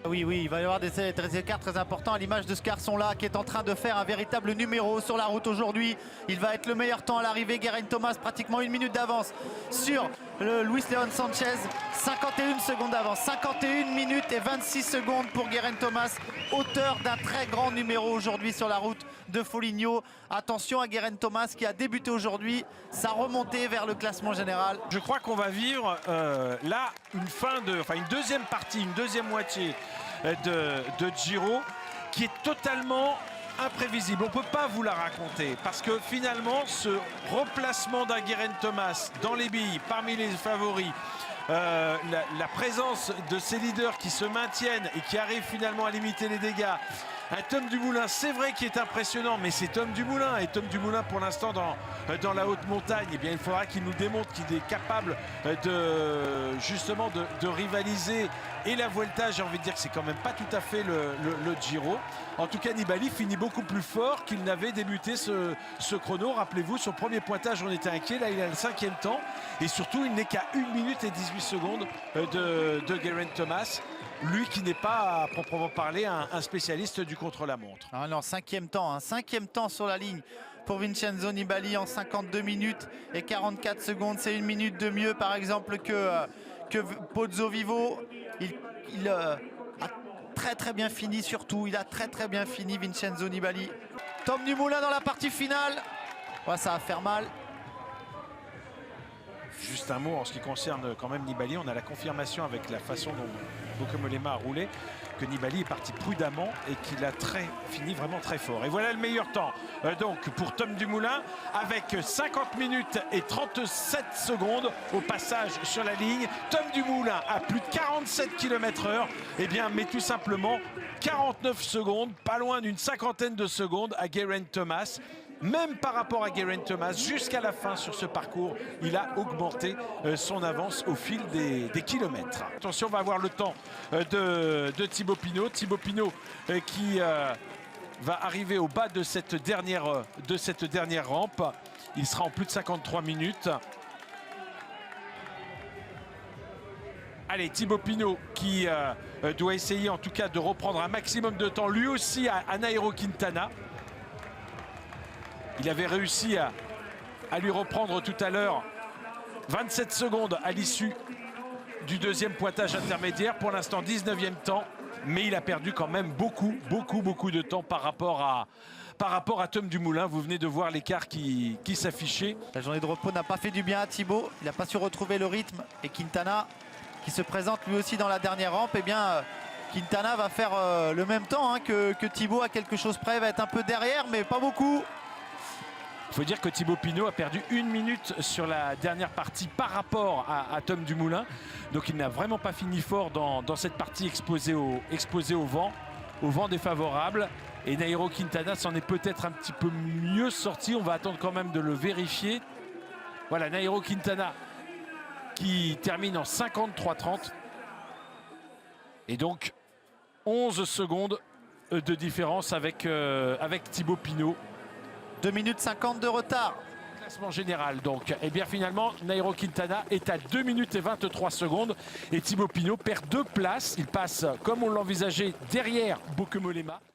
Oui, oui, il va y avoir des écarts très importants à l'image de ce garçon-là qui est en train de faire un véritable numéro sur la route aujourd'hui. Il va être le meilleur temps à l'arrivée. Geraint Thomas, pratiquement 1 minute d'avance sur Luis Leon Sanchez. 51 secondes d'avance. 51 minutes et 26 secondes pour Geraint Thomas, auteur d'un très grand numéro aujourd'hui sur la route de Foligno. Attention à Geraint Thomas qui a débuté aujourd'hui sa remontée vers le classement général. Je crois qu'on va vivre là une deuxième partie, une deuxième moitié de Giro qui est totalement imprévisible. On ne peut pas vous la raconter parce que finalement ce replacement d'un Geraint Thomas dans les billes parmi les favoris, la présence de ces leaders qui se maintiennent et qui arrivent finalement à limiter les dégâts. Un Tom Dumoulin, c'est vrai qu'il est impressionnant, mais c'est Tom Dumoulin. Et Tom Dumoulin, pour l'instant, dans la haute montagne, eh bien, il faudra qu'il nous démontre qu'il est capable justement de rivaliser. Et la Vuelta, j'ai envie de dire que c'est quand même pas tout à fait le Giro. En tout cas, Nibali finit beaucoup plus fort qu'il n'avait débuté ce chrono. Rappelez-vous, son premier pointage, on était inquiet. Là, il a le 5e temps. Et surtout, il n'est qu'à 1 minute et 18 secondes de Geraint Thomas. Lui qui n'est pas, à proprement parler, un spécialiste du contre-la-montre. Ah non, 5e temps, hein, 5e temps sur la ligne pour Vincenzo Nibali en 52 minutes et 44 secondes. C'est 1 minute de mieux, par exemple, que Pozzo Vivo. Il a très bien fini, surtout. Il a très bien fini, Vincenzo Nibali. Tom Dumoulin dans la partie finale. Ouais, ça va faire mal. Juste un mot en ce qui concerne quand même Nibali. On a la confirmation avec la façon dont Bokomolema a roulé que Nibali est parti prudemment et qu'il a fini vraiment très fort. Et voilà le meilleur temps donc pour Tom Dumoulin avec 50 minutes et 37 secondes au passage sur la ligne. Tom Dumoulin à plus de 47 km/h, eh bien, mais tout simplement 49 secondes, pas loin d'une cinquantaine de secondes à Geraint Thomas. Même par rapport à Geraint Thomas, jusqu'à la fin sur ce parcours, il a augmenté son avance au fil des kilomètres. Attention, on va avoir le temps de Thibaut Pinot. Thibaut Pinot qui va arriver au bas de cette dernière rampe. Il sera en plus de 53 minutes. Allez, Thibaut Pinot qui doit essayer en tout cas de reprendre un maximum de temps, lui aussi à Nairo Quintana. Il avait réussi à lui reprendre tout à l'heure 27 secondes à l'issue du deuxième pointage intermédiaire. Pour l'instant, 19e temps. Mais il a perdu quand même beaucoup de temps par rapport à Tom Dumoulin. Vous venez de voir l'écart qui s'affichait. La journée de repos n'a pas fait du bien à Thibaut. Il n'a pas su retrouver le rythme. Et Quintana, qui se présente lui aussi dans la dernière rampe, eh bien, Quintana va faire le même temps hein, que Thibaut à quelque chose près. Il va être un peu derrière, mais pas beaucoup. Il faut dire que Thibaut Pinot a perdu 1 minute sur la dernière partie par rapport à Tom Dumoulin. Donc il n'a vraiment pas fini fort dans cette partie exposée au vent défavorable. Et Nairo Quintana s'en est peut-être un petit peu mieux sorti. On va attendre quand même de le vérifier. Voilà, Nairo Quintana qui termine en 53-30. Et donc 11 secondes de différence avec Thibaut Pinot. 2 minutes 50 de retard. Classement général donc. Et bien finalement, Nairo Quintana est à 2 minutes et 23 secondes. Et Thibaut Pinot perd 2 places. Il passe, comme on l'envisageait, derrière Bokomolema.